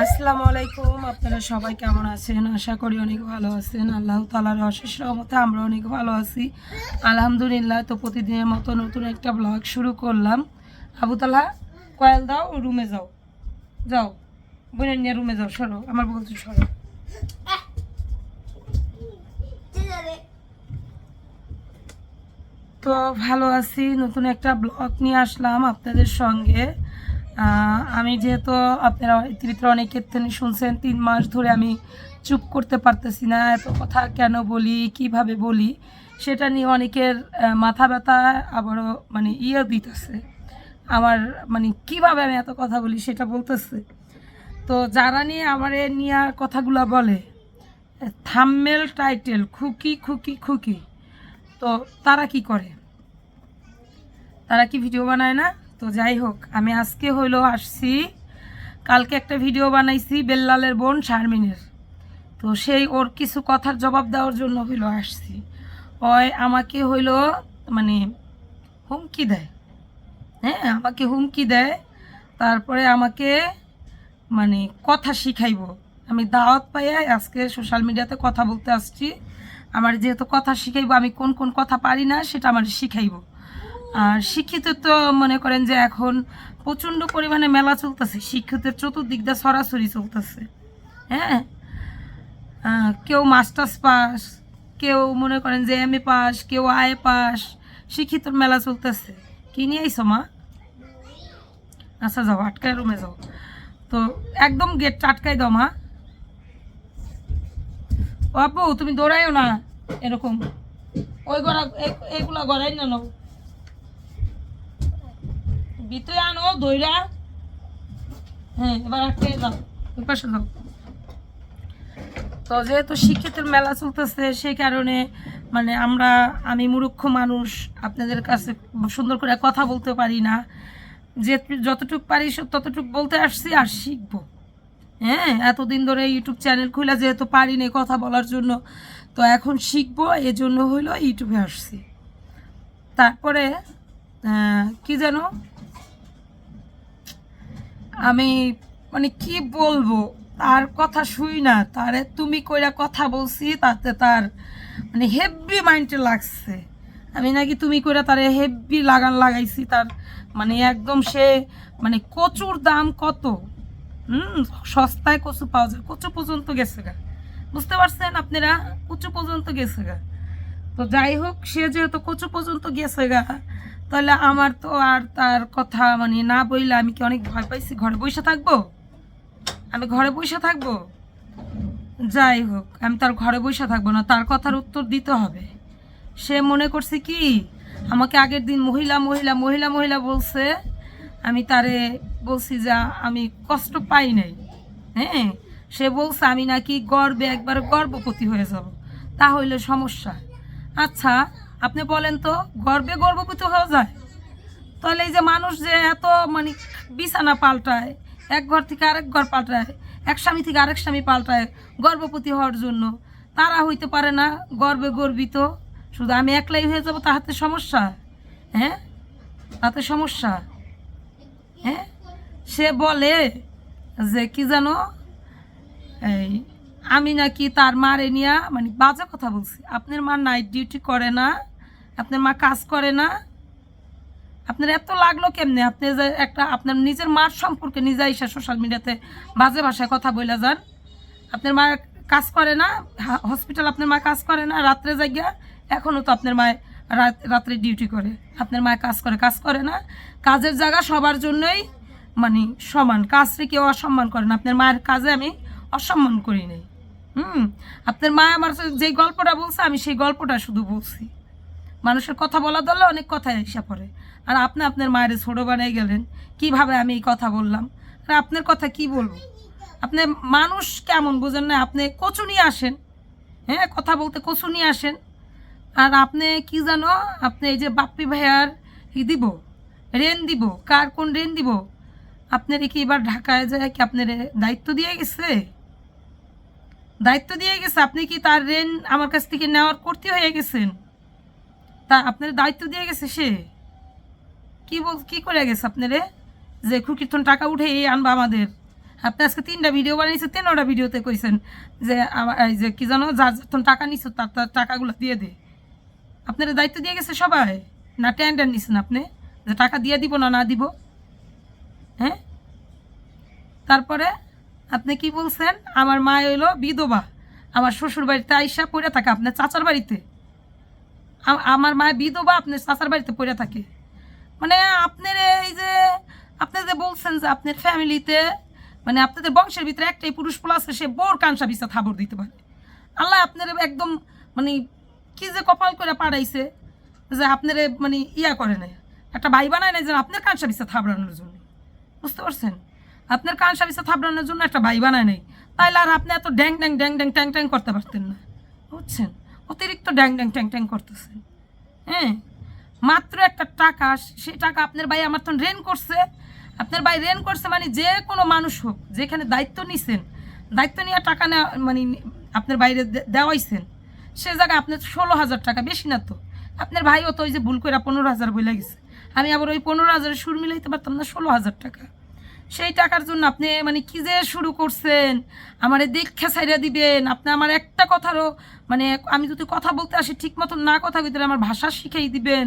আসসালামু আলাইকুম। আপনারা সবাই কেমন আছেন? আশা করি অনেক ভালো আছেন। আল্লাহ তাআলার অশেষ রহমতে আমরা অনেক ভালো আছি, আলহামদুলিল্লাহ। তো প্রতিদিনের মতো নতুন একটা ব্লগ শুরু করলাম। আবু তালা, কয়েল দাও, রুমে যাও, যাও বোনের নিয়ে রুমে যাও, সরো, আমার বলছি সরো। তো ভালো আছি, নতুন একটা ব্লগ নিয়ে আসলাম আপনাদের সঙ্গে। আমি যেহেতু আপনারা ইতিভিতরে অনেকের থেকে শুনছেন 3 মাস ধরে আমি চুপ করতে পারতেছি না, এত কথা কেন বলি, কিভাবে বলি, সেটা নিয়ে অনেকের মাথা ব্যথা, আবারও মানে দিতেছে আমার, মানে কিভাবে আমি এত কথা বলি সেটা বলতেছে। তো যারা নিয়ে আমার নিয়ে কথাগুলো বলে, থাম্বনেল টাইটেল খুকি খুকি খুকি, তো তারা কি করে? তারা কি ভিডিও বানায় না? তো যাই হোক, আমি আজকে আসছি, কালকে একটা ভিডিও বানাইছি বেল্লালের বোন শারমিনের। তো সেই ওর কিছু কথার জবাব দেওয়ার জন্য আসছি। ওই আমাকে মানে হুমকি দেয়, হ্যাঁ আমাকে হুমকি দেয়, তারপরে আমাকে মানে কথা শিখাইব। আমি দাওয়াত পাইয়া আজকে সোশ্যাল মিডিয়াতে কথা বলতে আসছি। আমার যেহেতু কথা শিখাইব, আমি কোন কোন কথা পারি না সেটা আমার শিখাইব। আর শিক্ষিত তো মনে করেন যে এখন প্রচণ্ড পরিমাণে মেলা চলতেছে, শিক্ষিতের চতুর্দিক দিয়ে সরাসরি চলতেছে। হ্যাঁ, কেউ মাস্টার্স পাস, কেউ মনে করেন যে এম এ পাস, কেউ আয়ে পাস, শিক্ষিতর মেলা চলতেছে। কি নিয়ে আইসো মা? আচ্ছা যাও, আটকায় রুমে যাও। তো একদম গেটটা আটকাই দাও মা। ও আপু, তুমি দৌড়াইও না এরকম, ওই গড়া এগুলা গড়াই না নাও, ভিতরে আনো দইরা। হ্যাঁ, এবার আটকে দাও, ওই পাশে দাও। তো যেহেতু শিক্ষিতের মেলা চলতেছে, সেই কারণে মানে আমি মূর্খ মানুষ, আপনাদের কাছে সুন্দর করে কথা বলতে পারি না। যে যতটুকু পারি ততটুকু বলতে আসছি, আর শিখবো। হ্যাঁ, এতদিন ধরে ইউটিউব চ্যানেল খুলে যেহেতু পারিনি কথা বলার জন্য, তো এখন শিখবো, এজন্য ইউটিউবে আসছি। তারপরে কি যেন আমি মানে কি বলবো, তার কথা শুই না, তারে তুমি কইরা কথা বলছি, তাতে তার মানে হেভি মাইন্ডে লাগছে। আমি নাকি তুমি কইরা তারে হেভি লাগাইছি, তার মানে একদম সে মানে কচুর দাম কত, সস্তায় কচু পাওয়া যায়, কচু পর্যন্ত গেছে গা, বুঝতে পারছেন আপনারা? কচু পর্যন্ত গেছে গা। তো যাই হোক, সে যেহেতু কচু পর্যন্ত গেছে গা, তাহলে আমার তো আর তার কথা মানে না বইলে আমি কি অনেক ভয় পাইছি ঘরে বসে থাকবো? আমি ঘরে বসে থাকবো? যাই হোক, আমি তার ঘরে বসে থাকবো না, তার কথার উত্তর দিতে হবে। সে মনে করছে কি, আমাকে আগের দিন মহিলা মহিলা মহিলা মহিলা বলছে, আমি তারে বলছি যে আমি কষ্ট পাই নাই। হ্যাঁ, সে বলছে আমি নাকি গর্বে একবার গর্ভবতী হয়ে যাব, তা হইলে সমস্যা। আচ্ছা, আপনি বলেন তো, গর্বে গর্ভবতী হয়ে যায়? তাহলে এই যে মানুষ যে এত মানে বিছানা পাল্টায়, এক ঘর থেকে আরেক ঘর পাল্টায়, এক স্বামী থেকে আরেক স্বামী পাল্টায় গর্ভবতী হওয়ার জন্য, তারা হইতে পারে না গর্বে গর্বিত? শুধু আমি একলাই হয়ে যাবো তাহাতে সমস্যা? হ্যাঁ, তাতে সমস্যা? হ্যাঁ, সে বলে যে কি জানো, এই আমি নাকি তার মারে নিয়া মানে বাজে কথা বলছি। আপনার মা নাইট ডিউটি করে না? আপনার মা কাজ করে না? আপনার এত লাগলো কেমনে? আপনি যে একটা আপনার নিজের মার সম্পর্কে নিজে এসে সোশ্যাল মিডিয়াতে বাজে ভাষায় কথা বলে যান। আপনার মা কাজ করে না? হসপিটাল আপনার মা কাজ করে না? রাত্রে জায়গা এখনও তো আপনার মায় রাত্রে ডিউটি করে। আপনার মায় কাজ করে না? কাজের জায়গা সবার জন্যই মানে সমান, কাজকে কেউ অসম্মান করে না। আপনার মায়ের কাজে আমি অসম্মান করি নাই। আপনার মা আমার যেই গল্পটা বলছে, আমি সেই গল্পটা শুধু বলছি। মানুষের কথা বলা ধরলে অনেক কথা এসে পড়ে, আর আপনি আপনার মায়ের ছোটো বানাই গেলেন কিভাবে আমি এই কথা বললাম, আর আপনার কথা কি বলবো? আপনি মানুষ কেমন বোঝেন না? আপনি কচু নিয়ে আসেন, হ্যাঁ, কথা বলতে কচু নিয়ে আসেন। আর আপনি কি জানো, আপনি এই যে বাপ্পি ভাইয়ার দিব রেন দিব, কার কোন রেন দিব? আপনার কি এবার ঢাকায় যায় কি আপনার দায়িত্ব দিয়ে গেছে? দায়িত্ব দিয়ে গেছে, আপনি কি তার রেন আমার কাছ থেকে নেওয়ার করতে হয়ে গেছেন? তা আপনার দায়িত্ব দিয়ে গেছে সে? কি করে গেছে আপনারে যে খুকির্তন টাকা উঠে আনবা আমাদের? আপনি আজকে 3টা ভিডিও বানিয়েছেন, 3টা ভিডিওতে কইছেন যে আমার এই যে কি জানো যার যখন টাকা নিছো তার টাকাগুলো দিয়ে দে। আপনার দায়িত্ব দিয়ে গেছে সবাই, না টেন্ডার নিছেন আপনি যে টাকা দিয়ে দিব না না দিব? হ্যাঁ, তারপরে আপনি কি বলছেন আমার মা হইলো বিধবা, আমার শ্বশুর বাড়িতে আইসা পড়ে থাকে আপনার চাচার বাড়িতে। আমার মা বিধবা, আপনার চাচার বাড়িতে পড়ে থাকে। মানে আপনার এই যে আপনি যে বলছেন যে আপনার ফ্যামিলিতে মানে আপনাদের বংশের ভিতরে একটাই পুরুষ পোলা আছে, সে বোর কানসা বিছা থাবর দিতে পারে। আল্লাহ আপনার একদম মানে কি যে কপাল করে পাড়াইছে যে আপনার মানে ইয়া করে নাই, একটা ভাই বানায় নাই যে আপনার কানসা বিছা থাবড়ানোর জন্য। বুঝতে পারছেন? আপনার কানসা বিছা থাবড়ানোর জন্য একটা ভাই বানায় নাই, তাইলে আর আপনি এত ড্যাং ড্যাং ড্যাং ড্যাং ট্যাং ট্যাং করতে পারতেন না। বুঝছেন? অতিরিক্ত ড্যাং ড্যাং ট্যাং ট্যাং করতেছেন। হ্যাঁ, মাত্র একটা টাকা, সেই টাকা আপনার ভাই আমার তো রেন করছে। আপনার ভাই রেন করছে মানে যে কোনো মানুষ হোক, যেখানে দায়িত্ব নিছেন, দায়িত্ব নিয়ে টাকা নেওয়া মানে আপনার বাইরে দেওয়াইছেন, সে জায়গায় আপনার 16,000 টাকা, বেশি না তো। আপনার ভাইও তো ওই যে ভুল করে 15,000 বলে গেছে, আমি আবার ওই 15,000 সুর মিলাইতে পারতাম না 16,000 টাকা। সেই টাকার জন্য আপনি মানে কি যে শুরু করছেন, আমারে দীক্ষা ছাইড়া দিবেন। আপনি আমার একটা কথারও মানে আমি যদি কথা বলতে আসি ঠিক মতন না কথা বলতে আমার ভাষা শিখাই দিবেন।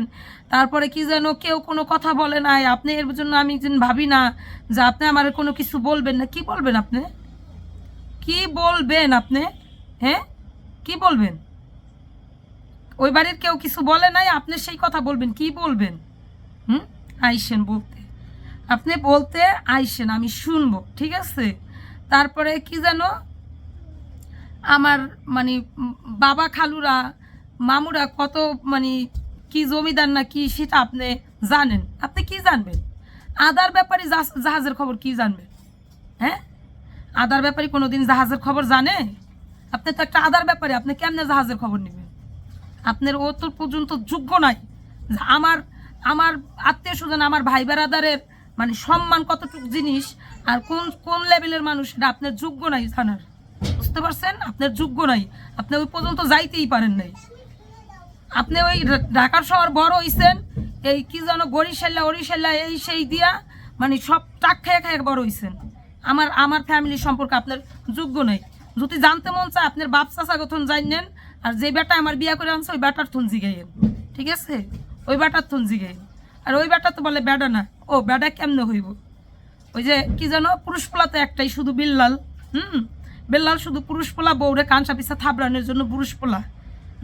তারপরে কি যেন কেউ কোনো কথা বলে নাই, আপনি এর জন্য আমি যেন ভাবি না যে আপনি আমার কোনো কিছু বলবেন না। কি বলবেন আপনি? কি বলবেন আপনি? হ্যাঁ, কি বলবেন? ওই বাড়ির কেউ কিছু বলে নাই, আপনি সেই কথা বলবেন? কি বলবেন? আইসেন বলতে, আপনি বলতে আইসেন, আমি শুনবো, ঠিক আছে? তারপরে কি যেন আমার মানে বাবা খালুরা মামুরা কত মানে কি জমিদার না কি সেটা আপনি জানেন। আপনি কি জানবেন? আদার ব্যাপারে জাহাজের খবর কি জানবেন? হ্যাঁ, আদার ব্যাপারে কোনোদিন জাহাজের খবর জানে? আপনি তো একটা আদার ব্যাপারে, আপনি কেমনে জাহাজের খবর নেবেন? আপনার ও তো পর্যন্ত যোগ্য নাই। আমার আমার আত্মীয় স্বজন, আমার ভাই বেড়াদারের মানে সম্মান কতটুকু জিনিস আর কোন কোন লেভেলের মানুষ, এটা আপনার যোগ্য নাই জানার। বুঝতে পারছেন? আপনার যোগ্য নাই, আপনি ওই পর্যন্ত যাইতেই পারেন নাই। আপনি ওই ঢাকার শহর বড় হইছেন, এই কি যেন অরিশাল্লা এই সেই দিয়া মানে সব টাক খেয়ে খেয়ে বড় হইছেন। আমার ফ্যামিলির সম্পর্কে আপনার যোগ্য নেই। যদি জানতে মন চায় আপনার বাপ চাচা গঠন জানেন, আর যে বেটা আমার বিয়া করে আনছে ওই বেটার থন জিগাইয়েন, ঠিক আছে? ওই বেটার থন জিগাইন। আর ওই বেটা তো বলে বেডা না, ও বেডা কেমনে হইব? ওই যে কি যেন পুরুষ পোলা তো একটাই, শুধু বিল্লাল। বিল্লাল শুধু পুরুষ পোলা, বউরে কানসা পিছা থাবড়ানোর জন্য পুরুষ পোলা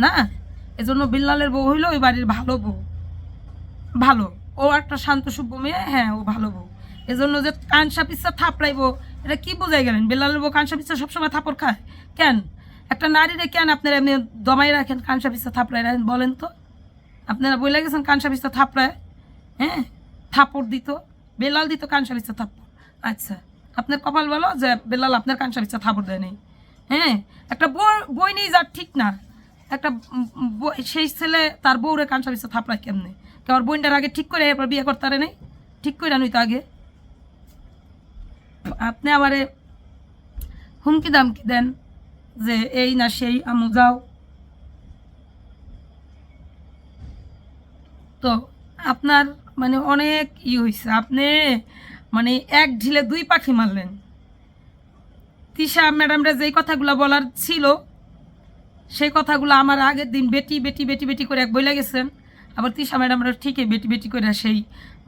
না। এজন্য বিল্লালের বউ হইলো ওই বাড়ির ভালো বউ, ভালো। ও একটা শান্ত সভ্য মেয়ে, হ্যাঁ ও ভালো বউ। এজন্য যে কানসা পিছা থাপড়াইবো, এটা কি বোঝাই গেলেন? বিল্লালের বউ কানসা পিছা সবসময় থাপড় খায় কেন? একটা নারীরে কেন আপনারা এমনি দমাই রাখেন, কানসা পিছা থাপড়াই রাখেন বলেন তো? আপনারা বলে গেছেন কানসা পিছা থাপড়ায়, হ্যাঁ থাপড় দিত, বেলাল দিত কানসা পিছা থাপড়। আচ্ছা, আপনার কপাল বলো যে বেলাল আপনার কানসা পিছা থাপড় দেয় নেই। হ্যাঁ, একটা বই নেই যার ঠিক না, একটা সেই ছেলে তার বউরে কানসা পিছা থাপড়ায় কেমনে? কেউ বোনটার আগে ঠিক করে এরপর বিয়ে করতে পারে নাই? ঠিক করে আনুই তো আগে। আপনি আমারে হুমকি দামকি দেন যে এই না সেই, আমু যাও। তো আপনার মানে অনেক হয়েছে, আপনি মানে এক ঢিলে 2 পাখি মারলেন। তিশা ম্যাডামরা যেই কথাগুলো বলার ছিল সেই কথাগুলো আমার আগের দিন বেটি বেটি বেটি বেটি করে এক বইলা গেছেন। আবার তিশা ম্যাডামরা ঠিকই বেটি বেটি করে সেই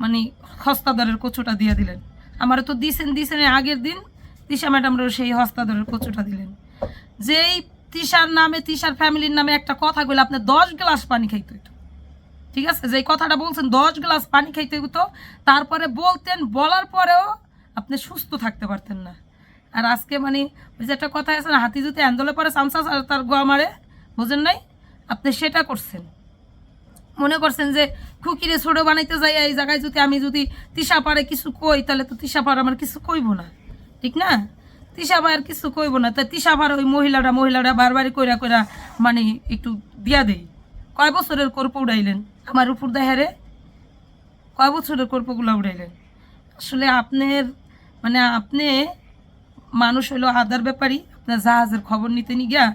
মানে হস্তাদরের কচুটা দিয়ে দিলেন। আমারও তো দিছেন আগের দিন, তিশা ম্যাডামরাও সেই হস্তাদরের কচুটা দিলেন। যেই তিশার নামে, তিশার ফ্যামিলির নামে একটা কথা বলে আপনি 10 গ্লাস পানি খাইতে হইতো, ঠিক আছে? যেই কথাটা বলছেন 10 গ্লাস পানি খাইতে হইতো, তারপরে বলতেন, বলার পরেও আপনি সুস্থ থাকতে পারতেন না। আর আজকে মানে ওই যে একটা কথা আছে না, হাতি যদি আন্দোলনে পরে চামচা আর তার গোয়া মারে, বুঝেন নাই? আপনি সেটা করছেন, মনে করছেন যে খুকিরে ছোটো বানাইতে যাই এই জায়গায় যদি আমি যদি তিশা পারে কিছু কই, তাহলে তো তিশা পার আমার কিছু কইব না, ঠিক না? তিশা পার কিছু কইব না, তাই তিশা পার ওই মহিলারা বারবারই কইরা কইরা মানে একটু দিয়া দেই। কয় বছরের কর্প উড়াইলেন আমার উপর দেহারে? কয় বছরের কর্পগুলো উড়াইলেন? আসলে আপনার মানে আপনি মানুষ হইলো আদার ব্যাপারই, আপনার জাহাজের খবর নিতে নি গিয়া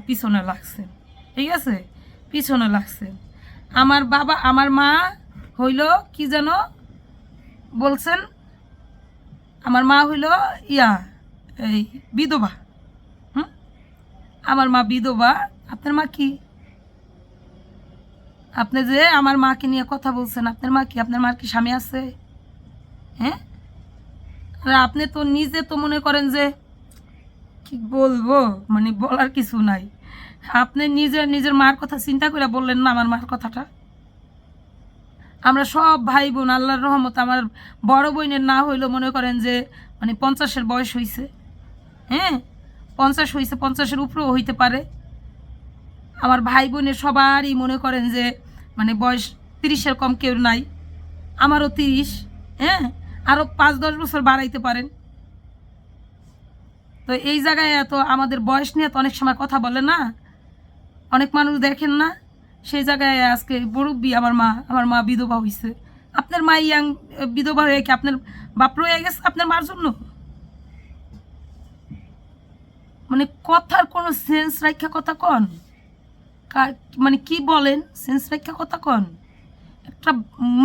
পিছনে লাগছেন, ঠিক আছে? পিছনে লাগছেন। আমার বাবা আমার মা হইল কি যেন বলছেন, আমার মা হইল এই বিধবা। আমার মা বিধবা। আপনার মা কি? আপনি যে আমার মাকে নিয়ে কথা বলছেন, আপনার মা কি? আপনার মার কি স্বামী আছে? হ্যাঁ, আর আপনি তো নিজে তো মনে করেন যে কি বলবো, মানে বলার কিছু নাই। আপনি নিজের মার কথা চিন্তা করে বললেন না আমার মার কথাটা। আমরা সব ভাই বোন আল্লাহর রহমত, আমার বড় বোনের না হইলেও মনে করেন যে মানে 50-এর বয়স হয়েছে। হ্যাঁ, 50 হয়েছে, 50-এর উপরেও হইতে পারে। আমার ভাই বোনের সবারই মনে করেন যে মানে বয়স 30-এর কম কেউ নাই। আমারও 30। হ্যাঁ, আরও 5-10 বছর বাড়াইতে পারেন। তো এই জায়গায় এত আমাদের বয়স নিয়ে তো অনেক সময় কথা বলে না, অনেক মানুষ দেখেন না। সেই জায়গায় আজকে মুরব্বি আমার মা বিধবা হয়েছে। আপনার মা ইয়াং বিধবা হয়ে কি আপনার বাপ রয়ে গেছে আপনার মার জন্য? মানে কথার কোনো সেন্স রাখা কথা কন, মানে কি বলেন, সেন্স রাখা কথা কন। একটা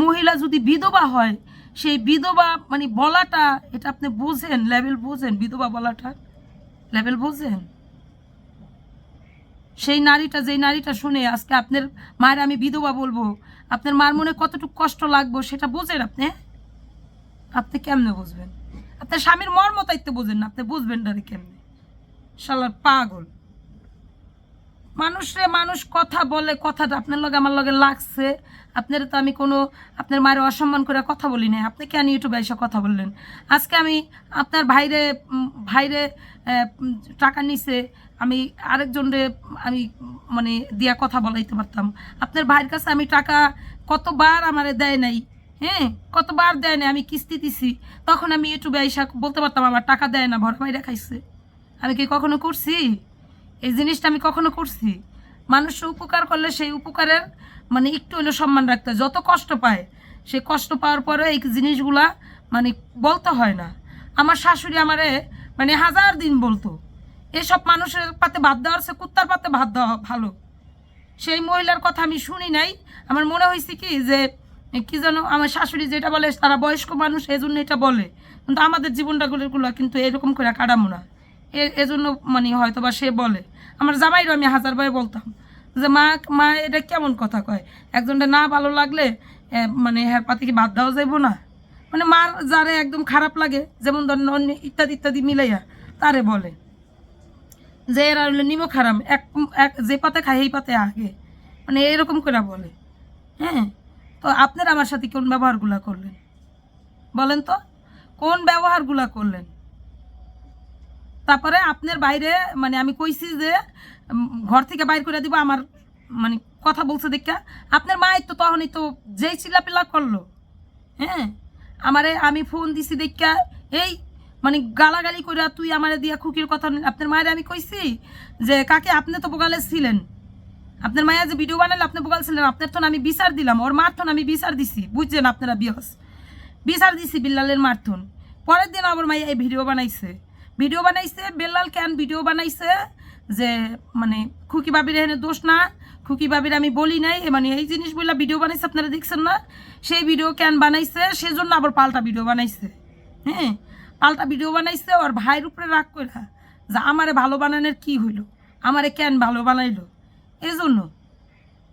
মহিলা যদি বিধবা হয়, সেই বিধবা মানে বলাটা, এটা আপনি বোঝেন, লেভেল বোঝেন, বিধবা বলাটা লেভেল বোঝেন? সেই নারীটা, যেই নারীটা শুনে আজকে আপনার মায়ের আমি বিধবা বলবো, আপনার মার মনে কতটুকু কষ্ট লাগবো সেটা বোঝেন আপনি? আপনি কেমনে বুঝবেন? আপনার স্বামীর মর্ম তাইতে বোঝেন না, আপনি বুঝবেন না রে কেমনে? শালার পাগল মানুষ কথা বলে, কথাটা আপনার লগে আমার লগে লাগছে। আপনার তো আমি কোনো আপনার মায়ের অসম্মান করে কথা বলি নাই। আপনি কেন ইউটিউবে এসে কথা বললেন? আজকে আমি আপনার ভাইরে টাকা নিছে, আমি আরেকজনরে আমি মানে দিয়া কথা বলাইতে পারতাম। আপনার ভাইয়ের কাছে আমি টাকা কতবার আমারে দেয় নাই। হ্যাঁ, কতবার দেয় নাই, আমি কিস্তি দিছি, তখন আমি ইউটিউবে এসে বলতে পারতাম আমার টাকা দেয় না, ভরা ভাইরা খাইছে। আমি কি কখনো করছি এই জিনিসটা? আমি কখনো করছি? মানুষের উপকার করলে সেই উপকারের মানে একটু হলেও সম্মান রাখতে হয়। যত কষ্ট পায়, সেই কষ্ট পাওয়ার পরে এই জিনিসগুলা মানে বলতে হয় না। আমার শাশুড়ি আমারে মানে 1000 দিন বলতো, এসব মানুষের পাতে ভাত দেওয়ার চেয়ে কুত্তার পাতে ভাত দেওয়া ভালো। সেই মহিলার কথা আমি শুনি নাই। আমার মনে হয়েছে কি যে কি যেন আমার শাশুড়ি যেটা বলে, তারা বয়স্ক মানুষ এই জন্য এটা বলে, কিন্তু আমাদের জীবনটাগুলো কিন্তু এরকম করে কাটামো না। এজন্য মানে হয়তো বা সে বলে। আমার জামাইরও আমি 1000 বার বলতাম যে মা এটা কেমন কথা কয়, একজনটা না ভালো লাগলে মানে হ্যার পাতে কি ভাত দেওয়া যাইব না? মানে মার যারে একদম খারাপ লাগে, যেমন ধরেন অন্য ইত্যাদি ইত্যাদি মিলাইয়া তারে বলে যে এরা হলো নিমক হারাম, এক যে পাতে খায় এই পাতে আগে, মানে এরকম করে বলে। হ্যাঁ, তো আপনারা আমার সাথে কোন ব্যবহারগুলা করলেন বলেন তো? কোন ব্যবহারগুলা করলেন? তারপরে আপনার বাইরে মানে আমি কইছি যে ঘর থেকে বাইর করে দিব, আমার মানে কথা বলছে দেখা আপনার মায়ের তো তখনই তো যেই চিল্লাপিল্লা করলো। হ্যাঁ, আমি ফোন দিছি দেখা এই মানে গালাগালি করে তুই আমারে দিয়া খুকির কথা। আপনার মায়ের আমি কইছি যে কাকে আপনি তো বোগালে ছিলেন, আপনার মায়া যে ভিডিও বানালে আপনি বোগাল ছিলেন, আপনার তো আমি বিচার দিলাম, ওর মারথন আমি বিচার দিছি, বুঝছেন আপনারা? বিচার দিছি বিল্লালের মারথন। পরের দিন আবার মাইয়া এই ভিডিও বানাইছে। বেল্লাল কেন ভিডিও বানাইছে যে মানে খুকি বাবির এখানে দোষ না, খুকি বাবির আমি বলি নাই, মানে এই জিনিস বললা ভিডিও বানাইছে, আপনারা দেখছেন না? সেই ভিডিও কেন বানাইছে, সেজন্য আবার পাল্টা ভিডিও বানাইছে। হ্যাঁ, পাল্টা ভিডিও বানাইছে ওর ভাইয়ের উপরে রাগ করে, যে আমারে ভালো বানানোর কি হইলো, আমারে কেন ভালো বানাইলো, এই জন্য।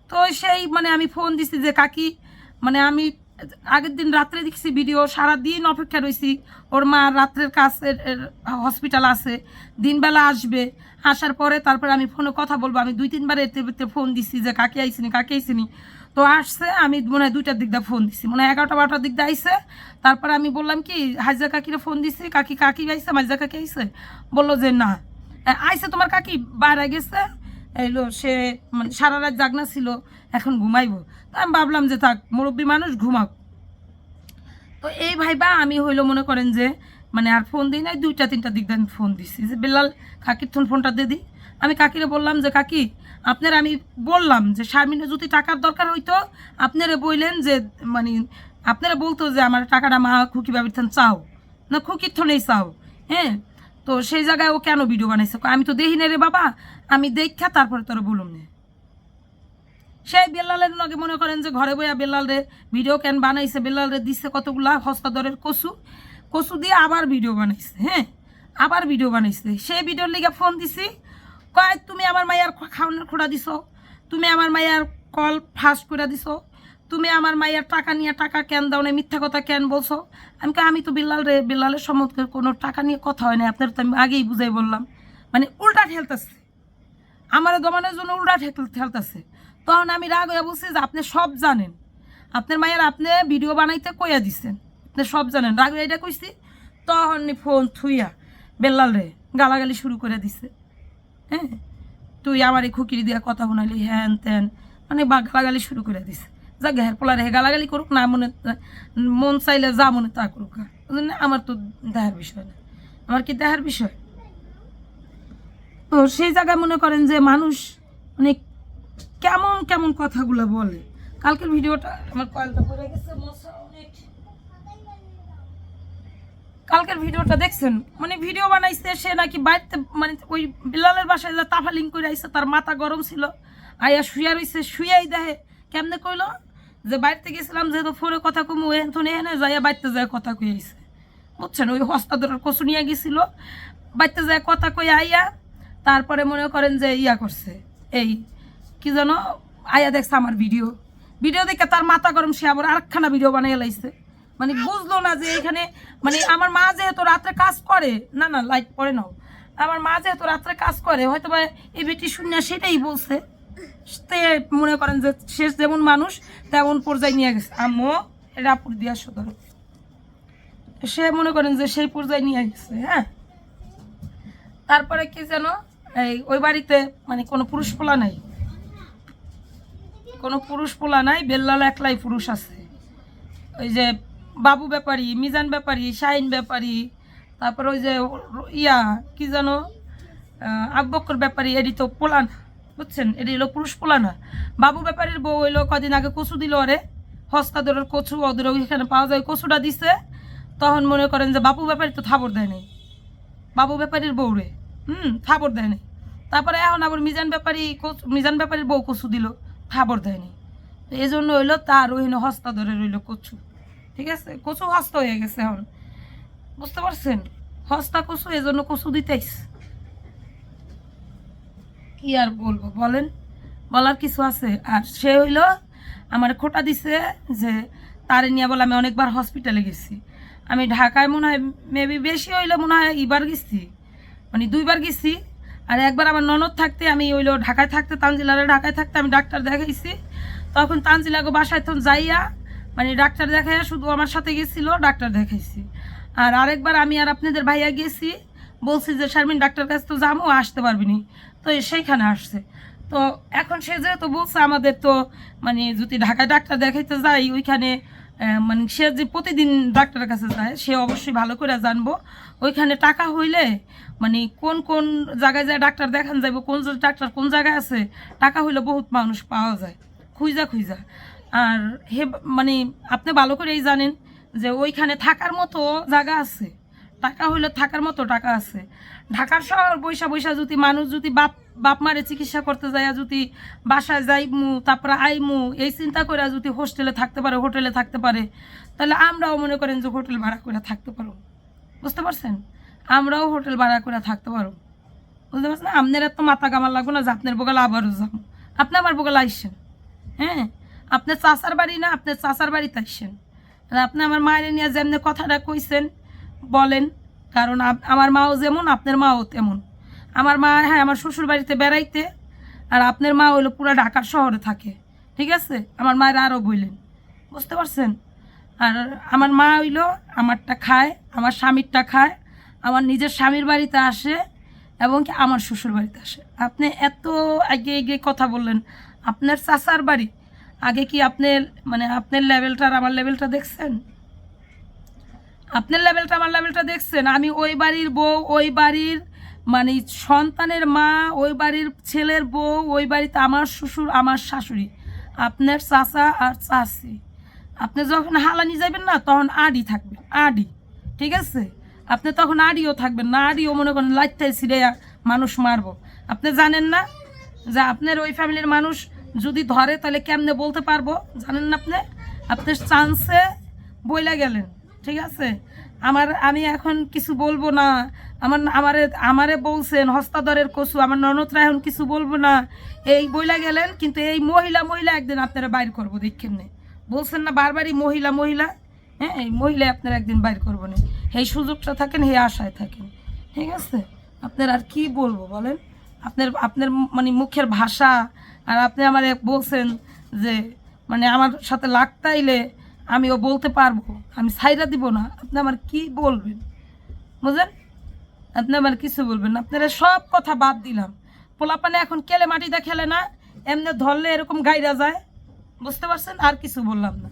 তো সেই মানে আমি ফোন দিছি যে কাকি, মানে আমি আগের দিন রাত্রে দেখছি ভিডিও, সারাদিন অপেক্ষা রয়েছি, ওর মা রাত্রের কাছে হসপিটাল আছে, দিনবেলা আসবে, আসার পরে তারপরে আমি ফোনে কথা বলবো। আমি 2-3 বার এতে ফোন দিছি যে কাকি আইসিনি, তো আসছে। আমি মনে হয় 2টার দিক দিয়ে ফোন দিছি, মনে হয় 11টা-12টার দিক দিয়ে আইসে। তারপরে আমি বললাম কি হাজিরা কাকিরে ফোন দিছি, কাকি আইসে, মাইজা কাকি আইসে? বললো যে না আইসে, তোমার কাকি বাইরে গেছে, এলো সে মানে সারা রাত জাগনা ছিল, এখন ঘুমাইবো। তো আমি ভাবলাম যে থাক, মুরব্বী মানুষ ঘুমাক। তো এই ভাইবা আমি হইলো মনে করেন যে মানে আর ফোন দিই নাই, 2টা-3টার দিক দিয়ে আমি ফোন দিছি যে বেলাল কাকির ফোনটা দিয়ে দিই। আমি কাকিরে বললাম যে কাকি আপনার আমি বললাম যে শারমিনের যদি টাকার দরকার হইতো আপনারা বললেন যে মানে আপনারা বলতো যে আমার টাকাটা মা খুকি বাবির থান চাও না, খুকির থনেই চাও। হ্যাঁ, তো সেই জায়গায় ও কেন ভিডিও বানাইছে? আমি তো দেখি না রে বাবা, আমি দেখা তারপরে তোরা বলুম না। সেই বেল্লালের লগে মনে করেন যে ঘরে বইয়া বেল্লাল রে ভিডিও কেন বানাইছে, বেল্লাল রে দিচ্ছে কতগুলা হস্তাদরের কচু দিয়ে আবার ভিডিও বানাইছে, হ্যাঁ আবার ভিডিও বানাইছে। সেই ভিডিওর লিগে ফোন দিছি, কয় তুমি আমার মাইয়ার খাওয়ানোর খোড়া দিছো, তুমি আমার মাইয়ার কল ফাঁস করে দিছো, তুমি আমার মাইয়ার টাকা নিয়ে টাকা কেন দাও না, মিথ্যা কথা কেন বলছো। আমি তো বিল্লালের সম্মুখে কোনো টাকা নিয়ে কথা হয় না, আপনার তো আমি আগেই বুঝাই বললাম। মানে উল্টা ঠেলতেছে, আমার দমানোর জন্য উল্টা ঠেলতেছে। তখন আমি রাগ হয়ে বলছি যে আপনি সব জানেন, আপনার মায়ের আপনি ভিডিও বানাইতে কইয়া দিচ্ছেন, আপনি সব জানেন। রাগ হয়ে এটা কইছি, তখন ফোন থুইয়া বেল্লাল রে গালাগালি শুরু করে দিছে। হ্যাঁ তুই আমার এই খুকিরি দিয়া কথা শুনাইলি হ্যান ত্যান, মানে গালাগালি শুরু করে দিছে। যা ঘের পোলা রে গালাগালি করুক না, মন চাইলে যা মনে তা করুক, আমার তো দেহার বিষয় না। আমার কি দেহার বিষয়? তো সেই জায়গায় মনে করেন যে মানুষ মানে কেমন কেমন কথাগুলো বলে। কালকের ভিডিওটা আমার কয়েলটা পড়ে গেছে, কালকের ভিডিওটা দেখছেন, মানে ভিডিও বানাইছে সে নাকি বাড়িতে, মানে ওই বিল্লালের বাসায় যা তাফালিং করে আইসে, তার মাথা গরম ছিল, আইয়া শুয়া রইছে, শুয়াই দেহে কেমনে কইলো যে বাড়িতে গেছিলাম যেহেতু ফোনে কথা কমু এখানে এনে যাইয়া বাড়িতে যায় কথা কই আইছে, বুঝছেন। ওই হস্তাধরার কচু নিয়ে গেছিল, বাড়িতে যায় কথা কই আইয়া তারপরে মনে করেন যে ইয়া করছে, এই কি যেন আইয়া দেখছে আমার ভিডিও দেখে তার মাথা গরম, সে আবার আরেকখানা ভিডিও বানিয়ে লাইছে। মানে বুঝলো না যে এখানে, মানে আমার মা যেহেতু রাত্রে কাজ করে, না লাইট পরে নাও, আমার মা যেহেতু রাত্রে কাজ করে, হয়তো বা এই বেটি শূন্য সেটাই বলছে। তে মনে করেন যে শেষ যেমন মানুষ তেমন পর্যায়ে নিয়ে গেছে। আম্মু রাপুর দিয়া সদর, সে মনে করেন যে সেই পর্যায়ে নিয়ে গেছে। হ্যাঁ তারপরে কি যেন ওই বাড়িতে মানে কোনো পুরুষ পোলা নাই, কোনো পুরুষ পোলা নাই, বেল্লাল একলাই পুরুষ আছে। ওই যে বাবু ব্যাপারী, মিজান ব্যাপারী, শাহিন ব্যাপারী, তারপর ওই যে ইয়া কি যেন আব্বকর ব্যাপারী, এটি তো পোলা না, বুঝছেন, এটি হলো পুরুষ পোলা না। বাবু ব্যাপারীর বউ হইলো কদিন আগে কচু দিল, ওরে হস্তাধরের কচু ওদের ওইখানে পাওয়া যায়, কচুটা দিছে। তখন মনে করেন যে বাবু ব্যাপারী তো থাবর দেয় নাই, বাবু ব্যাপারীর বউ রে থাবর দেয় নাই। তারপরে এখন আবার মিজান ব্যাপারীর বউ কচু দিল, থাবর দেয়নি। এই জন্য হইলো তার ওইখানে হস্তা ধরে রইল কচু, ঠিক আছে, কচু হস্ত হয়ে গেছে এখন, বুঝতে পারছেন, হস্তা কচু, এই জন্য কচু দিতেইস। কি আর বলবো বলেন, বলার কিছু আছে? আর সে হইলো আমার খোটা দিছে যে তারে নিয়ে বলে আমি অনেকবার হসপিটালে গেছি। আমি ঢাকায় মনে হয় মেবি বেশি হইলো, মনে হয় এবার গেছি, মানে 2বার গেছি। আর একবার আমার ননদ থাকতে আমি হইলো ঢাকায় থাকতে, তানজিলারে ঢাকায় থাকতে আমি ডাক্তার দেখাইছি। তখন তানজিলাকে বাসায় তখন যাইয়া মানে ডাক্তার দেখাইয়া শুধু আমার সাথে গেছিল, ডাক্তার দেখাইছি। আর আরেকবার আমি আর আপনাদের ভাইয়া গেছি, বলছি যে শারমিন ডাক্তার কাছে তো যাবো, আসতে পারবি নি, তো সেইখানে আসছে। তো এখন সে যেহেতু বলছে আমাদের তো মানে যদি ঢাকায় ডাক্তার দেখাইতে যাই ওইখানে মানে সে যে প্রতিদিন ডাক্তারের কাছে যায় সে অবশ্যই ভালো করে জানবো ওইখানে টাকা হইলে মানে কোন কোন জায়গায় যায় ডাক্তার দেখান যাইব, কোন ডাক্তার কোন জায়গায় আছে, টাকা হইলে বহুত মানুষ পাওয়া যায় খুঁজা। আর মানে আপনি ভালো করেই জানেন যে ওইখানে থাকার মতো জায়গা আছে, টাকা হইলে থাকার মতো টাকা আছে। ঢাকার শহর বৈশা যদি মানুষ যদি বাপ মারে চিকিৎসা করতে যায়, যদি বাসায় যাইমু তারপরে আইমু এই চিন্তা করে যদি হোস্টেলে থাকতে পারে, হোটেলে থাকতে পারে, তাহলে আমরাও মনে করেন যে হোটেল ভাড়া করে থাকতে পারো, বুঝতে পারছেন, আমরাও হোটেল ভাড়া করে থাকতে পারো, বুঝতে পারছেন। আপনার এত মাথা কামার লাগবে না যে আপনার বোগালে আবারও যাবো, আপনি আমার বোগালে আইসেন। হ্যাঁ আপনার চাচার বাড়ি না, আপনার চাচার বাড়িতে আইসেন। আপনি আমার মায়ের নিয়ে যেমনি কথাটা কইছেন বলেন, কারণ আমার মাও যেমন আপনার মাও তেমন। আমার মা হ্যাঁ আমার শ্বশুর বাড়িতে বেড়াইতে, আর আপনার মা হইলো পুরো ঢাকার শহরে থাকে, ঠিক আছে, আমার মায়ের আরও বললেন, বুঝতে পারছেন। আর আমার মা হইলো আমারটা খায়, আমার স্বামীরটা খায়, আমার নিজের স্বামীর বাড়িতে আসে এবং কি আমার শ্বশুর বাড়িতে আসে। আপনি এত আগে কথা বললেন, আপনার চাচার বাড়ি আগে কি আপনার মানে আপনার লেভেলটা আর আমার লেভেলটা দেখছেন? আপনার লেভেলটা আমার লেভেলটা দেখছেন? আমি ওই বাড়ির বউ, ওই বাড়ির মানে সন্তানের মা, ওই বাড়ির ছেলের বউ, ওই বাড়িতে আমার শ্বশুর আমার শাশুড়ি, আপনার চাচা আর চাচি। আপনি যখন হালানি যাবেন না তখন আডি থাকবেন, আডি, ঠিক আছে, আপনি তখন আডিও থাকবেন না, আডিও মনে করেন লাইটাই ছিঁড়ে মানুষ মারবো। আপনি জানেন না যে আপনার ওই ফ্যামিলির মানুষ যদি ধরে তাহলে কেমনে বলতে পারবো, জানেন না আপনি? আপনি চান্সে বইলা গেলেন, ঠিক আছে। আমি এখন কিছু বলবো না, আমারে বলছেন হস্তাধরের কসু, আমার ননদরা এখন কিছু বলবো না, এই বইলা গেলেন। কিন্তু এই মহিলা একদিন আপনারা বাইর করবো, দেখেন না? বলছেন না বারবারই মহিলা, হ্যাঁ, এই মহিলা আপনারা একদিন বাইর করবো না। এই সুযোগটা থাকেন, এই আশায় থাকেন, ঠিক আছে? আপনার আর কি বলবো বলেন? আপনার মানে মুখের ভাষা, আর আপনি আমার বলছেন যে মানে আমার সাথে লাগতাইলে আমিও বলতে পারবো, আমি ছাইরা দিব না। আপনি আমার কি বলবেন বুঝলেন? আপনি আমার কিছু বলবেন না। আপনারা সব কথা বাদ দিলাম, পোলাপানে এখন কেলে মাটিতে খেলে না, এমনি ধরলে এরকম গাইরা যায়, বুঝতে পারছেন? আর কিছু বললাম না।